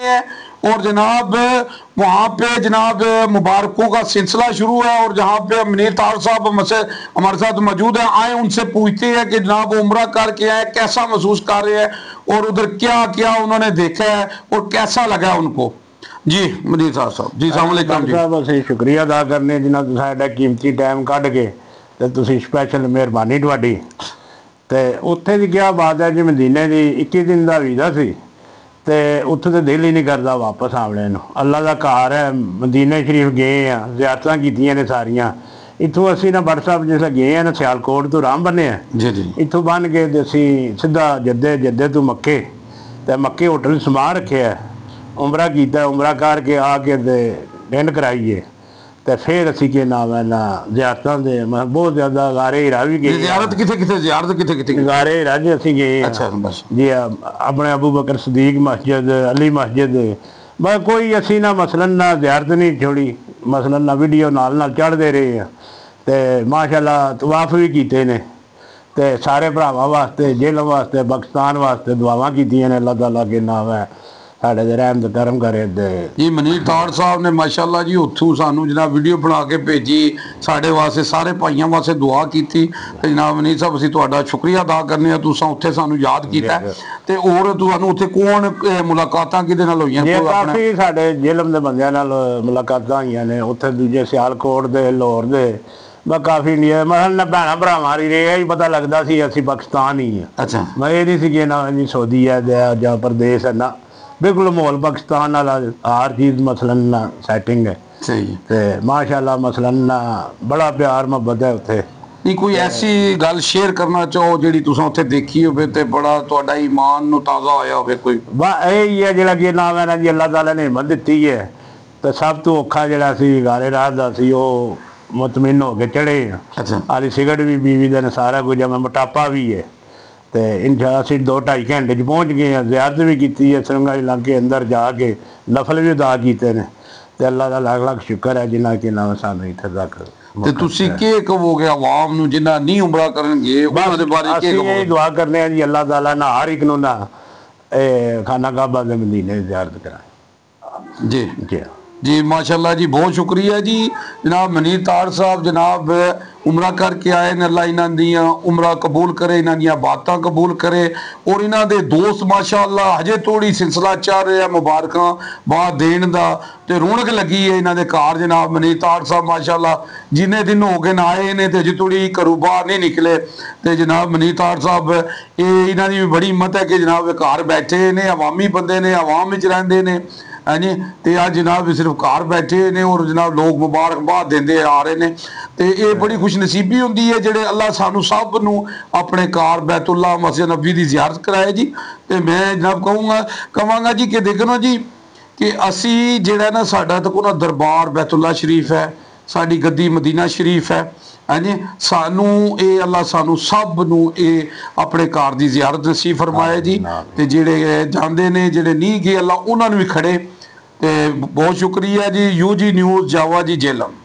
हैं और जनाब वहाँ पे जनाब मुबारकों का सिलसिला शुरू है और जहाँ पे मुनीर तार साहब हमारे साथ मौजूद हैं, आए उनसे पूछते हैं कि जनाब उम्रा करके आए, कैसा महसूस कर रहे हैं और उधर क्या क्या उन्होंने देखा है और कैसा लगा उनको। जी मुनीर तार साहब जी अस्सलाम वालेकुम जी। साहब असं शुक्रिया अदा करने जिन्हें साडा कीमती टाइम कढ़ के ते तुसीं स्पैशल मेहरबानी तुहाडी। ते उत्थे दी क्या बात है जी, मदीने दी 21 दिन का वीज़ा सी ते उत्थे तो दिल ही नहीं करता वापस आवने नूं। अल्लाह दा घर है, मदीने शरीफ गए हैं, ज़ियारतां कीतियां ने सारियां। इत्थों असीं ना व्हाट्सएप जिसले गए हैं ना सियालकोट तो राम बने जी जी इत्थों बन के ते असीं सीधा जद्दे, जद्दे तो मक्के ते मक्के होटल समा रखे है, उमरा कीता, उमरा करके आके ते दिन कराइए तो फिर असी के नाम है ना ज़ियारतां दे बहुत ज़्यादा गारे हिरा भी गए। ज़ियारत किथे गारे हिरा जी असी गए। अच्छा बस जी अपने अबू बकर सदीक मस्जिद, अली मस्जिद, बस कोई असी ना मसलन ना ज़ियारत नहीं छोड़ी, मसलन ना वीडियो नाल चढ़ते रहे हैं तो माशाअल्लाह तवाफ भी किए ने ते सारे भरावां वास्ते, जेलम वास्ते, पाकिस्तान वास्ते दुआवां कीतियां ने। अल्लाह ताला के नाम है साढ़े दे रहम दे करम करे दे। जी मुनीर तार साहब ने माशाअल्लाह जी उत्थों सानू जनाब वीडियो बना के भेजी, साढ़े वास्ते सारे भाइयों वास्ते दुआ की जनाब मुनीर साहब असीं तुहाडा शुक्रिया अदा करने तुसां उत्थे सानू याद कीता ते और तुहानू उत्थे कौन मुलाकातां किहदे नाल होईयां? काफ़ी साढ़े जेलम दे बंदियां नाल मुलाकातां होईयां ने, उत्थे दूजे सियालकोट दे, लाहौर दे, मैं काफ़ी इंडिया मतलब भैन भरावां दी रेहा ही पता लगता सी असीं पाकिस्तान ही है। अच्छा मैं ये नहीं सी कि ना जी सऊदी है जां प्रदेश है, ना बिल्कुल माहौल पाकिस्तान वाला, हर चीज़ मसलन ना सैटिंग है सही ते माशाअल्लाह मसलन ना बड़ा प्यार मुहब्बत है उत्थे। नहीं कोई ऐसी गल शेयर करना चाहो जिहड़ी तुसां उत्थे देखी होवे ते बड़ा तुहाडा ईमान नूं ताज़ा होया होवे कोई? बस यही है जिहड़ा कि नाम है ना जी अल्लाह ताला ने हिम्मत दित्ती है तो सब तो औखा जिहड़ा सी गारे राह दा सी ओह मुतमिन हो के चढ़े। अच्छा हाली सिगरट भी बीवी दे सारा कुछ, मैं मोटापा भी है तो इंशा असी 2-2.5 घंटे पहुँच गए हैं, ज़ियारत भी की है, सरंगा इलाके अंदर जाके नफल भी अदा किए हैं तो अल्लाह का लाख लाख शुक्र है जिन्ना कि नाम सानू इत्थे तक। ते तुसीं की कहोगे आवाम नूं जिन्ना नहीं उमरा करन गए उन्हां दे बारे की कहोगे? यही दुआ करने हैं जी अल्लाह ताला ना हर एक नूं ना खाना काबा दे मदीने ज़ियारत कराए। जी जी जी माशाल्लाह जी, बहुत शुक्रिया जी जनाब मुनीर तार साहब जनाब उमरा करके आए ने। अल्लाह इन्हां दियां उमरा कबूल करे, इन्हां दियां बातां कबूल करे और इन्हां दे दोस्त माशाल्लाह हजे थोड़ी सिलसिला चल रहा है मुबारकां बाद देण दा ते रौनक लगी है इन्हां दे घर। जनाब मुनीर तार साहब माशाल्लाह जिन्ने दिन हो गए ना आए ने ते हजे थोड़ी घरों बाहर नहीं निकले ते जनाब मुनीर तार साहब ये इन्हां दी बड़ी हिम्मत है कि जनाब घर बैठे ने, अवामी बंदे ने, अवाम विच रहिंदे ने है जी ते अज जनाब सिर्फ घर बैठे ने और जनाब लोग मुबारकबाद देंदे आ रहे ने ते ये बड़ी खुशनसीबी होंदी है जेड़े अल्लाह सानू सब नू अपने कार बैतुल्ला मस्जिद नबी दी ज़ियारत कराए जी। ते मैं जनाब कहांगा जी कि देखो ना जी कि असी जेड़ा ना साडा तो ना दरबार बैतुल्ला शरीफ है, साडी गद्दी मदीना शरीफ है है जी, सानू ये अल्लाह सानू सब नू ये अपने घर की ज़ियारत नसीब फरमाए जी। ते जेड़े जांदे ने जेड़े नहीं गए अल्लाह उन्हां नू भी खड़े। ते बहुत शुक्रिया जी। UG न्यूज़ जावा जी जेलम।